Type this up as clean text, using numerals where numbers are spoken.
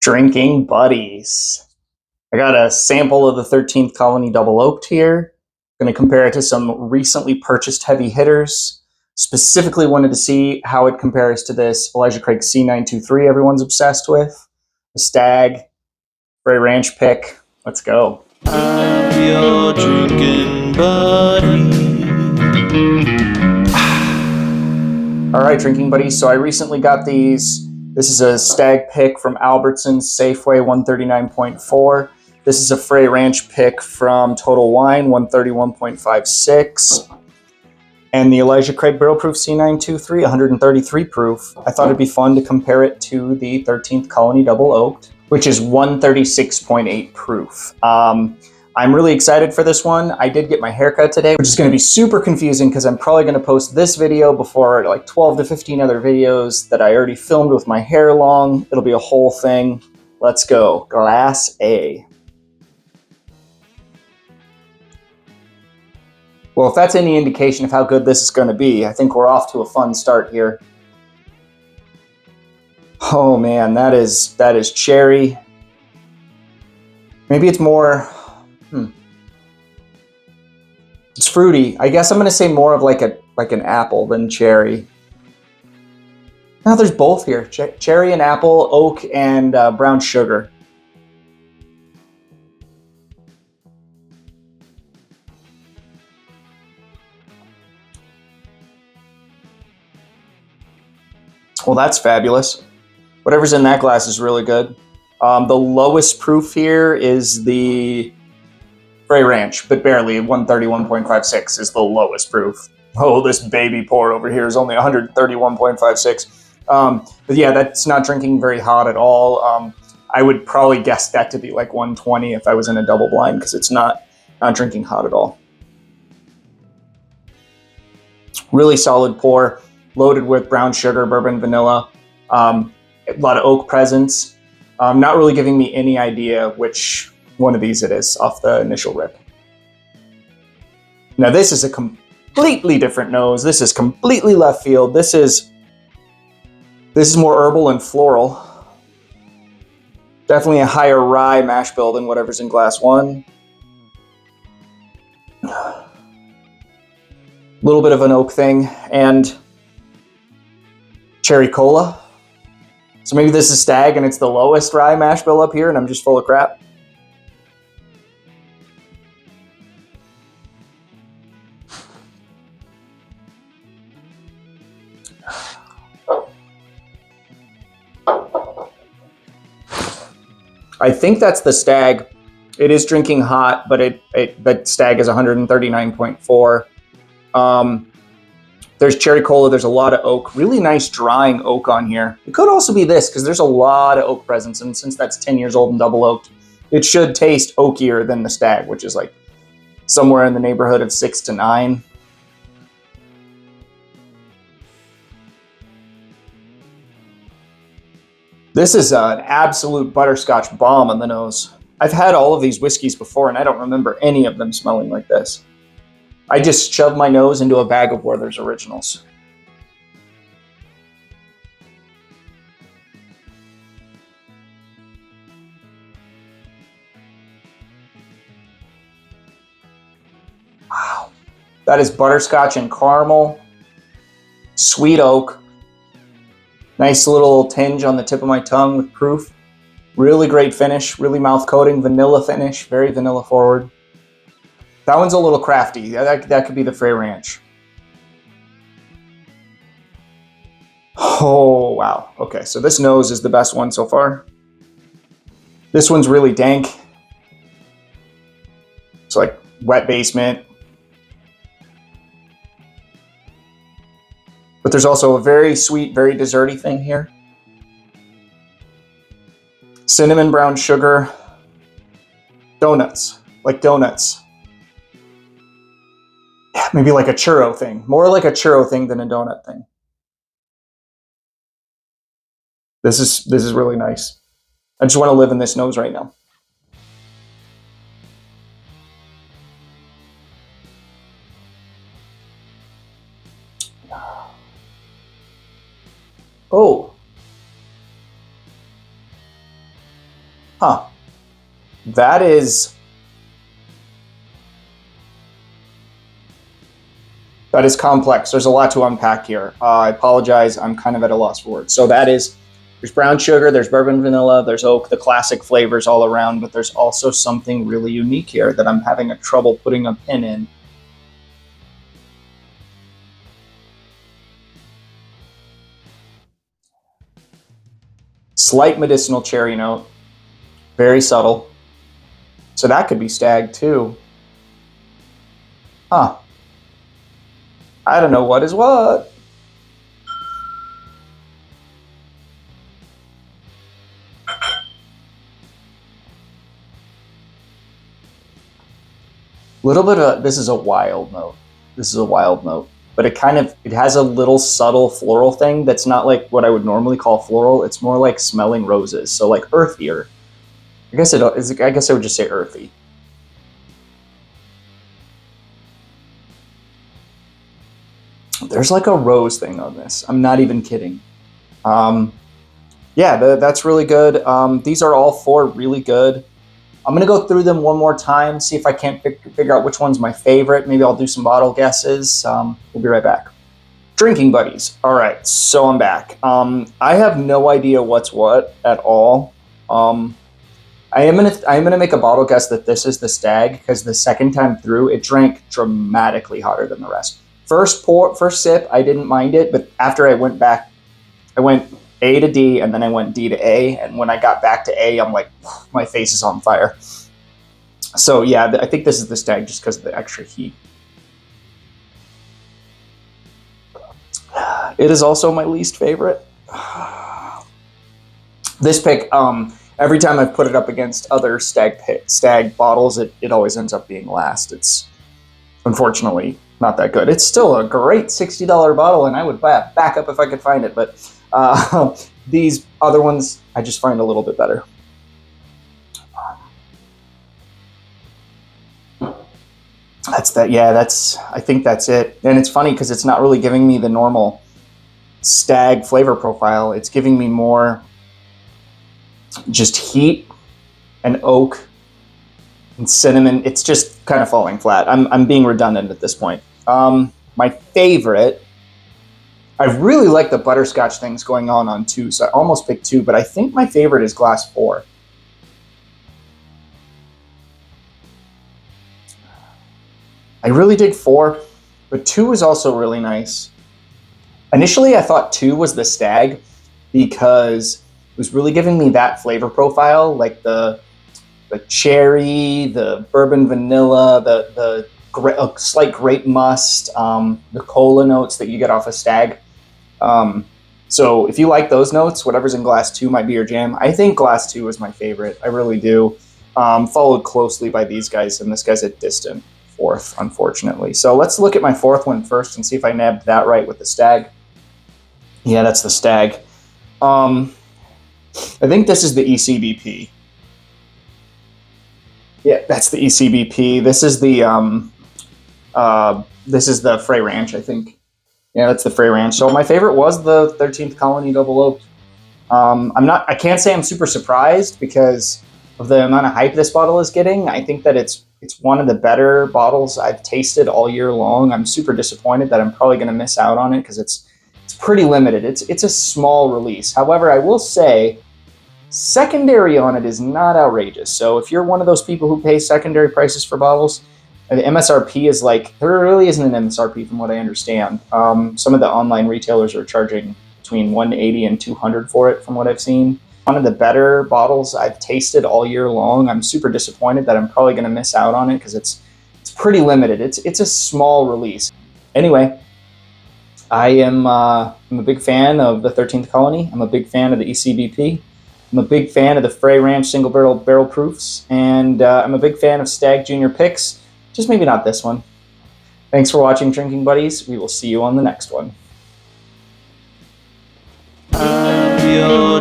Drinking buddies. I got a sample of the 13th Colony Double Oaked here. Going to compare it to some recently purchased heavy hitters. Specifically wanted to see how it compares to this Elijah Craig C923 everyone's obsessed with. The Stagg, Bray Ranch pick. Let's go. I'm your drinking buddy. All right, drinking buddies. So I recently got these. This is a Stagg pick from Albertsons Safeway 139.4. This is a Bray Ranch pick from Total Wine 131.56. And the Elijah Craig Barrel Proof C923 133 proof. I thought it'd be fun to compare it to the 13th Colony Double Oaked, which is 136.8 proof. I'm really excited for this one. I did get my haircut today, which is going to be super confusing because I'm probably going to post this video before like 12 to 15 other videos that I already filmed with my hair long. It'll be a whole thing. Let's go. Glass A. Well, if that's any indication of how good this is going to be, I think we're off to a fun start here. Oh man, that is cherry. Maybe it's more... It's fruity. I guess I'm going to say more of like an apple than cherry. Now there's both here. Cherry and apple, oak and brown sugar. Well, that's fabulous. Whatever's in that glass is really good. The lowest proof here is the Bray Ranch, but barely. 131.56 is the lowest proof. Oh, this baby pour over here is only 131.56. But yeah, that's not drinking very hot at all. I would probably guess that to be like 120 if I was in a double blind, because it's not drinking hot at all. Really solid pour, loaded with brown sugar, bourbon, vanilla, a lot of oak presence. Not really giving me any idea which one of these it is off the initial rip. Now this is a completely different nose. This is completely left field. This is more herbal and floral. Definitely a higher rye mash bill than whatever's in glass one. A little bit of an oak thing and cherry cola. So maybe this is Stagg and it's the lowest rye mash bill up here and I'm just full of crap. I think that's the Stagg. It is drinking hot, but that Stagg is 139.4. There's cherry cola. There's a lot of oak. Really nice drying oak on here. It could also be this because there's a lot of oak presence, and since that's 10 years old and double oaked, it should taste oakier than the Stagg, which is like somewhere in the neighborhood of 6 to 9. This is an absolute butterscotch bomb on the nose. I've had all of these whiskeys before, and I don't remember any of them smelling like this. I just shoved my nose into a bag of Werther's Originals. Wow. That is butterscotch and caramel, sweet oak. Nice little tinge on the tip of my tongue with proof. Really great finish, really mouth coating, vanilla finish, very vanilla forward. That one's a little crafty. That could be the Bray Ranch. Oh, wow. Okay, so this nose is the best one so far. This one's really dank. It's like wet basement. But there's also a very sweet, very desserty thing here. Cinnamon brown sugar. Donuts, like donuts. Yeah, maybe like a churro thing. More like a churro thing than a donut thing. This is really nice. I just want to live in this nose right now. Oh. Huh. That is complex. There's a lot to unpack here. I apologize. I'm kind of at a loss for words. So there's brown sugar, there's bourbon vanilla, there's oak, the classic flavors all around, but there's also something really unique here that I'm having a trouble putting a pin in. Slight medicinal cherry note, very subtle. So that could be stag too. Huh. I don't know what is what. Little bit of this is a wild note. This is a wild note, but it has a little subtle floral thing that's not like what I would normally call floral. It's more like smelling roses, so like earthier. I guess I would just say earthy. There's like a rose thing on this. I'm not even kidding. Yeah, that's really good. These are all four really good. I'm going to go through them one more time, see if I can't figure out which one's my favorite. Maybe I'll do some bottle guesses. We'll be right back. Drinking buddies. All right, so I'm back. I have no idea what's what at all. I'm gonna make a bottle guess that this is the stag because the second time through it drank dramatically hotter than the rest. First sip, I didn't mind it, but after I went back, I went A to D, and then I went D to A. And when I got back to A, I'm like, my face is on fire. So yeah, I think this is the stag just because of the extra heat. It is also my least favorite. This pick, every time I've put it up against other stag bottles, it always ends up being last. It's unfortunately not that good. It's still a great $60 bottle, and I would buy a backup if I could find it, but these other ones I just find a little bit better. I think that's it. And it's funny because it's not really giving me the normal stag flavor profile. It's giving me more just heat and oak and cinnamon. It's just kind of falling flat. I'm being redundant at this point. My favorite, I really like the butterscotch things going on 2, so I almost picked 2, but I think my favorite is glass 4. I really dig 4, but 2 is also really nice. Initially, I thought 2 was the stag because it was really giving me that flavor profile, like the cherry, the bourbon vanilla, the slight grape must, the cola notes that you get off a stag. So if you like those notes, whatever's in glass 2 might be your jam. I think glass 2 is my favorite. I really do. Followed closely by these guys, and this guy's a distant 4th, unfortunately. So let's look at my 4th one first and see if I nabbed that right with the stag. Yeah, that's the stag. I think this is the ecbp. Yeah, that's the ecbp. This is the Frey Ranch, I think. Yeah, that's the Frey Ranch. So my favorite was the 13th Colony Double Oaked. I can't say I'm super surprised because of the amount of hype this bottle is getting. I think that it's one of the better bottles I've tasted all year long. I'm super disappointed that I'm probably going to miss out on it because it's pretty limited. It's a small release. However, I will say secondary on it is not outrageous. So if you're one of those people who pay secondary prices for bottles, the MSRP is there really isn't an MSRP from what I understand. Some of the online retailers are charging between $180 and $200 for it from what I've seen. One of the better bottles I've tasted all year long. I'm super disappointed that I'm probably going to miss out on it because it's pretty limited. It's a small release. Anyway, I'm a big fan of the 13th Colony. I'm a big fan of the ecbp. I'm a big fan of the Frey Ranch single barrel proofs, and I'm a big fan of Stag Junior picks. Just maybe not this one. Thanks for watching, Drinking Buddies. We will see you on the next one. I'm your